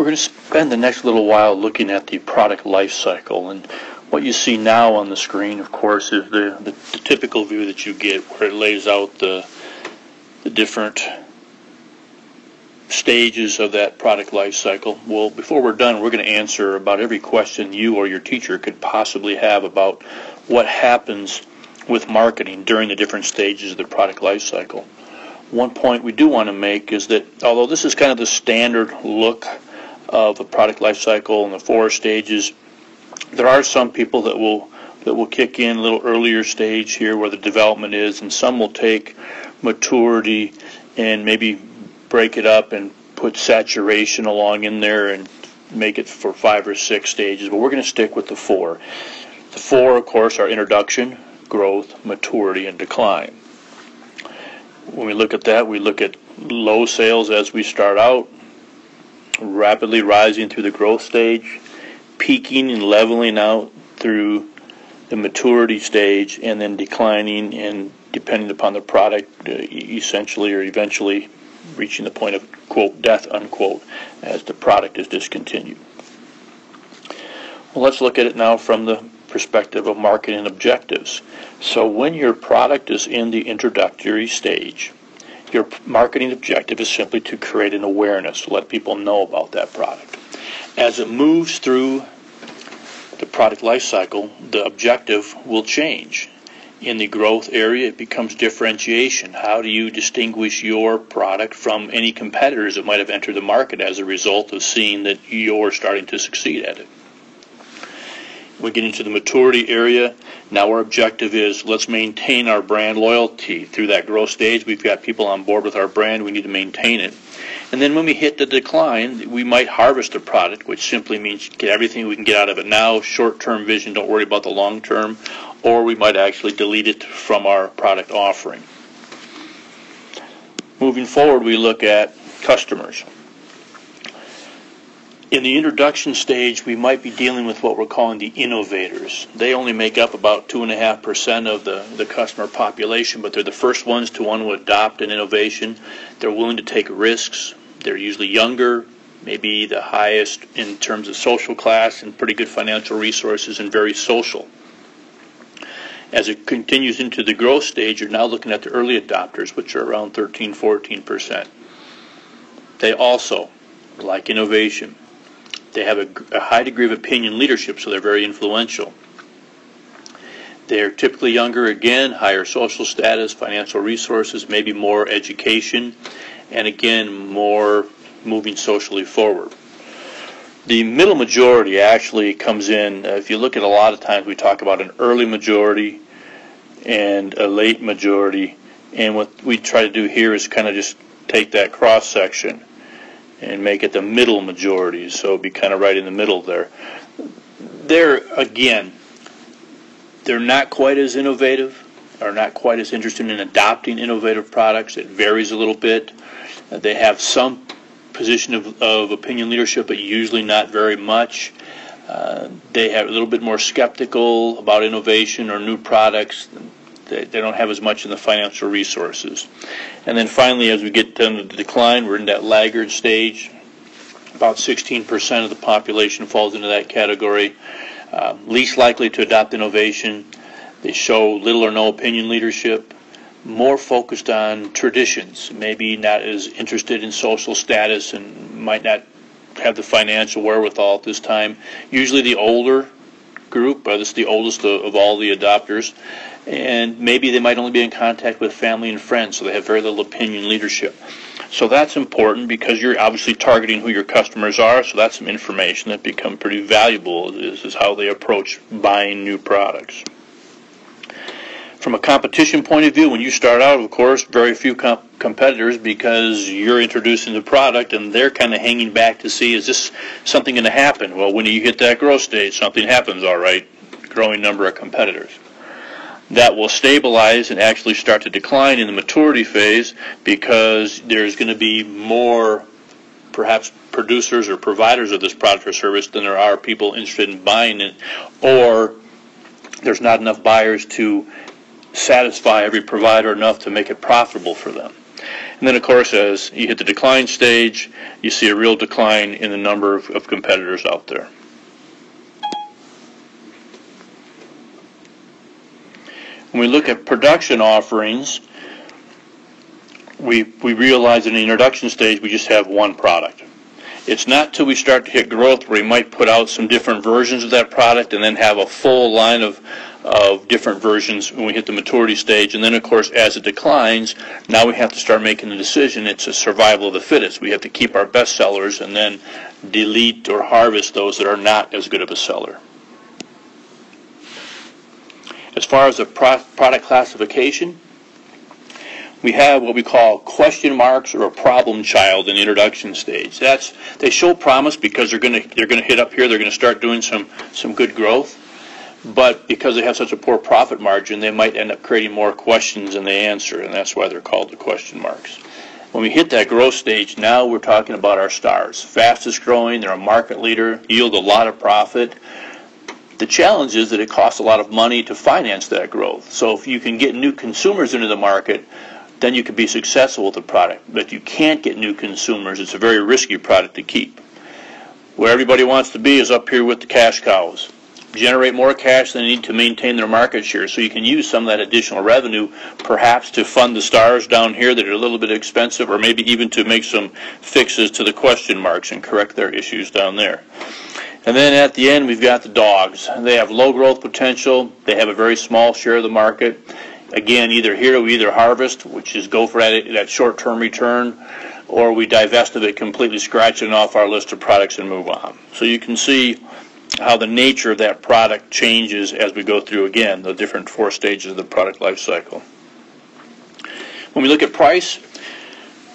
We're going to spend the next little while looking at the product life cycle, and what you see now on the screen, of course, is the typical view that you get where it lays out the different stages of that product life cycle. Well, before we're done, we're going to answer about every question you or your teacher could possibly have about what happens with marketing during the different stages of the product life cycle. One point we do want to make is that although this is kind of the standard look of a product life cycle and the 4 stages, there are some people that will kick in a little earlier stage here where the development is, and some will take maturity and maybe break it up and put saturation along in there and make it for 5 or 6 stages, but we're going to stick with the 4. The 4, of course, are introduction, growth, maturity, and decline. When we look at that, we look at low sales as we start out, rapidly rising through the growth stage, peaking and leveling out through the maturity stage, and then declining and, depending upon the product, essentially or eventually reaching the point of, quote, death, unquote, as the product is discontinued. Well, let's look at it now from the perspective of marketing objectives. So when your product is in the introductory stage, your marketing objective is simply to create an awareness, to let people know about that product. As it moves through the product life cycle, the objective will change. In the growth area, it becomes differentiation. How do you distinguish your product from any competitors that might have entered the market as a result of seeing that you're starting to succeed at it? We get into the maturity area. Now our objective is, let's maintain our brand loyalty. Through that growth stage, we've got people on board with our brand. We need to maintain it. And then when we hit the decline, we might harvest the product, which simply means get everything we can get out of it now, short-term vision, don't worry about the long-term, or we might actually delete it from our product offering. Moving forward, we look at customers. In the introduction stage, we might be dealing with what we're calling the innovators. They only make up about 2.5% of the customer population, but they're the first ones to want to adopt an innovation. They're willing to take risks. They're usually younger, maybe the highest in terms of social class and pretty good financial resources and very social. As it continues into the growth stage, you're now looking at the early adopters, which are around 13-14%. They also like innovation. They have a high degree of opinion leadership, so they're very influential. They're typically younger, again, higher social status, financial resources, maybe more education, and again, more moving socially forward. The middle majority actually comes in, if you look at a lot of times we talk about an early majority and a late majority, and what we try to do here is kind of just take that cross section and make it the middle majority, so it'd be kind of right in the middle there. Again, they're not quite as innovative, or not quite as interested in adopting innovative products. It varies a little bit. They have some position of opinion leadership, but usually not very much. They have a little bit more skeptical about innovation or new products. They don't have as much in the financial resources. And then finally, as we get down to the decline, we're in that laggard stage. About 16% of the population falls into that category. Least likely to adopt innovation. They show little or no opinion leadership. More focused on traditions. Maybe not as interested in social status and might not have the financial wherewithal at this time. Usually the older group, this is the oldest of all the adopters, and maybe they might only be in contact with family and friends, so they have very little opinion leadership. So that's important because you're obviously targeting who your customers are, so that's some information that become pretty valuable. This is how they approach buying new products. From a competition point of view, when you start out, of course, very few competitors because you're introducing the product and they're kind of hanging back to see, is this something going to happen? Well, when you hit that growth stage, something happens, all right, growing number of competitors. That will stabilize and actually start to decline in the maturity phase because there's going to be more, perhaps, producers or providers of this product or service than there are people interested in buying it, or there's not enough buyers to satisfy every provider enough to make it profitable for them. And then, of course, as you hit the decline stage, you see a real decline in the number of competitors out there. When we look at production offerings, we realize in the introduction stage we just have one product. It's not till we start to hit growth where we might put out some different versions of that product and then have a full line of different versions when we hit the maturity stage. And then, of course, as it declines, now we have to start making the decision. It's a survival of the fittest. We have to keep our best sellers and then delete or harvest those that are not as good of a seller. As far as the product classification, we have what we call question marks or a problem child in the introduction stage. They show promise because they're going to hit up here. They're going to start doing some good growth, but because they have such a poor profit margin, they might end up creating more questions than they answer, and that's why they're called the question marks. When we hit that growth stage, now we're talking about our stars. Fastest growing, they're a market leader, yield a lot of profit. The challenge is that it costs a lot of money to finance that growth. So if you can get new consumers into the market, then you can be successful with the product. But if you can't get new consumers, it's a very risky product to keep. Where everybody wants to be is up here with the cash cows. Generate more cash than they need to maintain their market share. So you can use some of that additional revenue perhaps to fund the stars down here that are a little bit expensive, or maybe even to make some fixes to the question marks and correct their issues down there. And then at the end, we've got the dogs. They have low growth potential. They have a very small share of the market. Again, either here we either harvest, which is go for that short-term return, or we divest of it completely, scratch it off our list of products and move on. So you can see how the nature of that product changes as we go through, again, the different 4 stages of the product life cycle. When we look at price,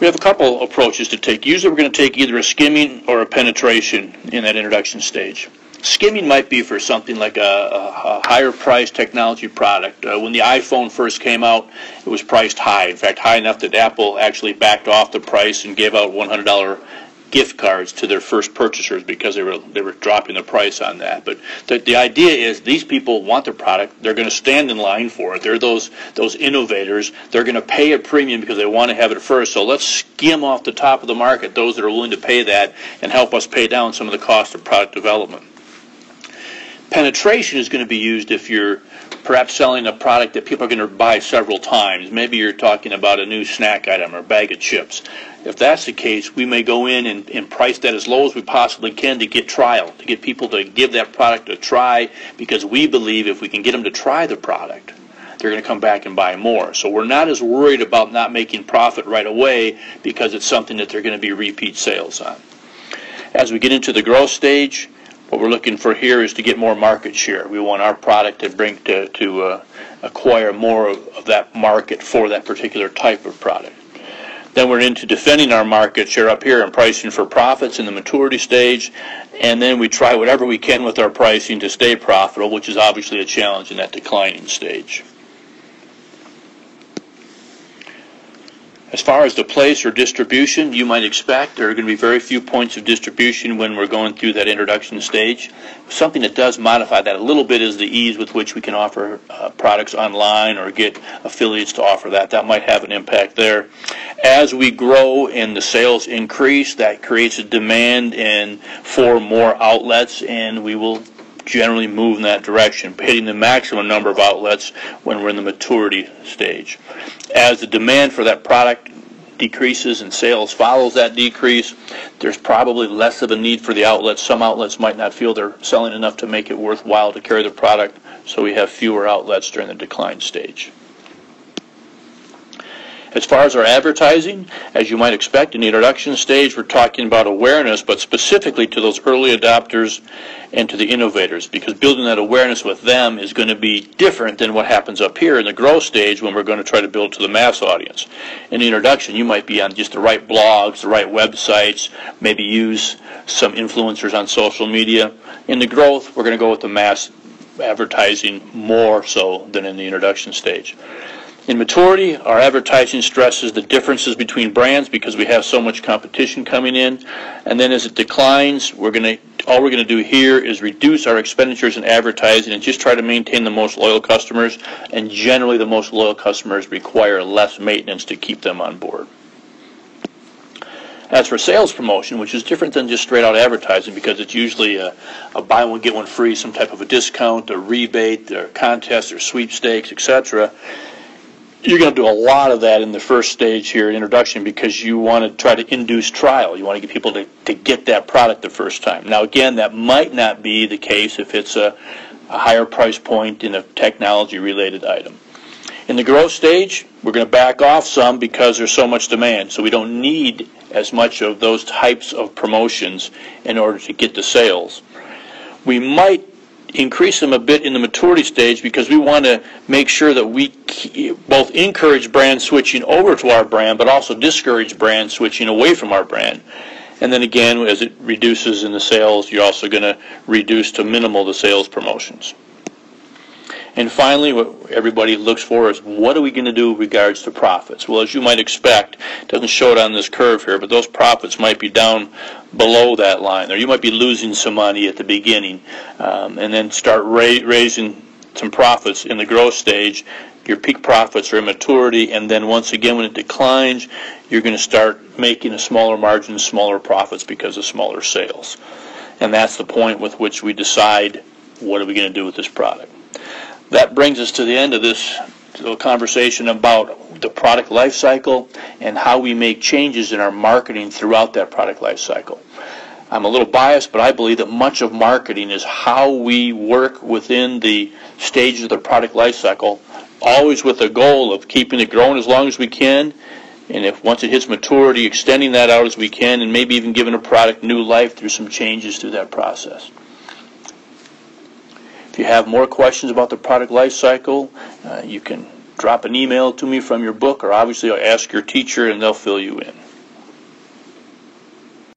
we have a couple approaches to take. Usually we're going to take either a skimming or a penetration in that introduction stage. Skimming might be for something like a higher priced technology product. When the iPhone first came out, it was priced high. In fact, high enough that Apple actually backed off the price and gave out $100 gift cards to their first purchasers because they were dropping the price on that. But the idea is these people want the product. They're going to stand in line for it. They're those innovators. They're going to pay a premium because they want to have it first. So let's skim off the top of the market those that are willing to pay that and help us pay down some of the cost of product development. Penetration is going to be used if you're perhaps selling a product that people are going to buy several times. Maybe you're talking about a new snack item or a bag of chips. If that's the case, we may go in and price that as low as we possibly can to get trial, to get people to give that product a try, because we believe if we can get them to try the product, they're going to come back and buy more. So we're not as worried about not making profit right away because it's something that they're going to be repeat sales on. As we get into the growth stage, what we're looking for here is to get more market share. We want our product to acquire more of that market for that particular type of product. Then we're into defending our market share up here and pricing for profits in the maturity stage. And then we try whatever we can with our pricing to stay profitable, which is obviously a challenge in that declining stage. As far as the place or distribution, you might expect there are going to be very few points of distribution when we're going through that introduction stage. Something that does modify that a little bit is the ease with which we can offer products online or get affiliates to offer that. That might have an impact there. As we grow and the sales increase, that creates a demand for more outlets, and we will generally move in that direction, hitting the maximum number of outlets when we're in the maturity stage. As the demand for that product decreases and sales follows that decrease, there's probably less of a need for the outlets. Some outlets might not feel they're selling enough to make it worthwhile to carry the product, so we have fewer outlets during the decline stage. As far as our advertising, as you might expect in the introduction stage, we're talking about awareness, but specifically to those early adopters and to the innovators, because building that awareness with them is going to be different than what happens up here in the growth stage when we're going to try to build to the mass audience. In the introduction, you might be on just the right blogs, the right websites, maybe use some influencers on social media. In the growth, we're going to go with the mass advertising more so than in the introduction stage. In maturity, our advertising stresses the differences between brands because we have so much competition coming in. And then as it declines, all we're going to do here is reduce our expenditures in advertising and just try to maintain the most loyal customers. And generally, the most loyal customers require less maintenance to keep them on board. As for sales promotion, which is different than just straight out advertising because it's usually a buy one get one free, some type of a discount, a rebate, or contest, or sweepstakes, etc. You're going to do a lot of that in the first stage here, introduction, because you want to try to induce trial. You want to get people to get that product the first time. Now, again, that might not be the case if it's a higher price point in a technology-related item. In the growth stage, we're going to back off some because there's so much demand, so we don't need as much of those types of promotions in order to get the sales. We might increase them a bit in the maturity stage because we want to make sure that we both encourage brand switching over to our brand, but also discourage brand switching away from our brand. And then again, as it reduces in the sales, you're also going to reduce to minimal the sales promotions. And finally, what everybody looks for is what are we going to do with regards to profits? Well, as you might expect, it doesn't show it on this curve here, but those profits might be down below that line, or you might be losing some money at the beginning, and then start raising some profits in the growth stage. Your peak profits are in maturity, and then once again, when it declines, you're going to start making a smaller margin, smaller profits because of smaller sales. And that's the point with which we decide what are we going to do with this product. That brings us to the end of this little conversation about the product life cycle and how we make changes in our marketing throughout that product life cycle. I'm a little biased, but I believe that much of marketing is how we work within the stages of the product life cycle, always with the goal of keeping it growing as long as we can, and if once it hits maturity, extending that out as we can, and maybe even giving a product new life through some changes through that process. If you have more questions about the product life cycle, you can drop an email to me from your book, or obviously ask your teacher and they'll fill you in.